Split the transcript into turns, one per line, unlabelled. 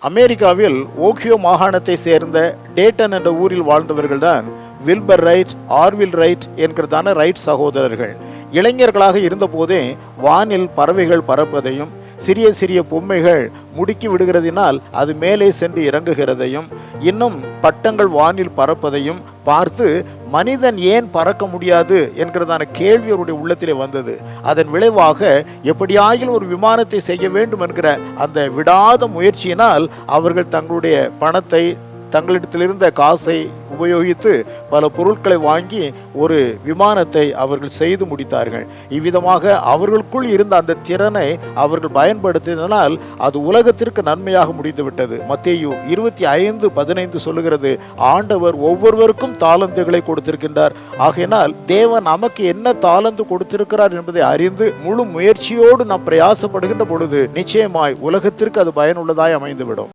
அமெரிக்காவில் ஓகியோ மாகாணத்தை சேர்ந்த டேட்டன் என்ற ஊரில் வாழ்ந்தவர்கள்தான் வில்பர் ரைட், ஆர்வில் ரைட் என்கிறதான ரைட் சகோதரர்கள். இளைஞர்களாக இருந்தபோதே வானில் பறவைகள் பறப்பதையும் சிறிய சிறிய பொம்மைகள் முடுக்கி விடுகிறதினால் அது மேலே சென்று இறங்குகிறதையும் இன்னும் பட்டங்கள் வானில் பறப்பதையும் பார்த்து மனிதன் ஏன் பறக்க முடியாது என்கிறதான கேள்வி அவருடைய உள்ளத்திலே வந்தது. அதன் விளைவாக எப்படியாகிலும் ஒரு விமானத்தை செய்ய வேண்டும் என்கிற அந்த விடாத முயற்சியினால் அவர்கள் தங்களுடைய பணத்தை, தங்களிடத்திலிருந்த காசை உபயோகித்து பல பொருட்களை வாங்கி ஒரு விமானத்தை அவர்கள் செய்து முடித்தார்கள். இவ்விதமாக அவர்களுக்குள் இருந்த அந்த திறனை அவர்கள் பயன்படுத்தியதனால் அது உலகத்திற்கு நன்மையாக முடிந்துவிட்டது. மத்தேயு 25:15 சொல்லுகிறது, ஆண்டவர் ஒவ்வொருவருக்கும் தாளந்துகளை கொடுத்திருக்கின்றார். ஆகையினால் தேவன் நமக்கு என்ன தாளந்து கொடுத்திருக்கிறார் என்பதை அறிந்து முழு முயற்சியோடு நாம் பிரயாசப்படுகின்ற பொழுது நிச்சயமாய் உலகத்திற்கு அது பயனுள்ளதாய் அமைந்துவிடும்.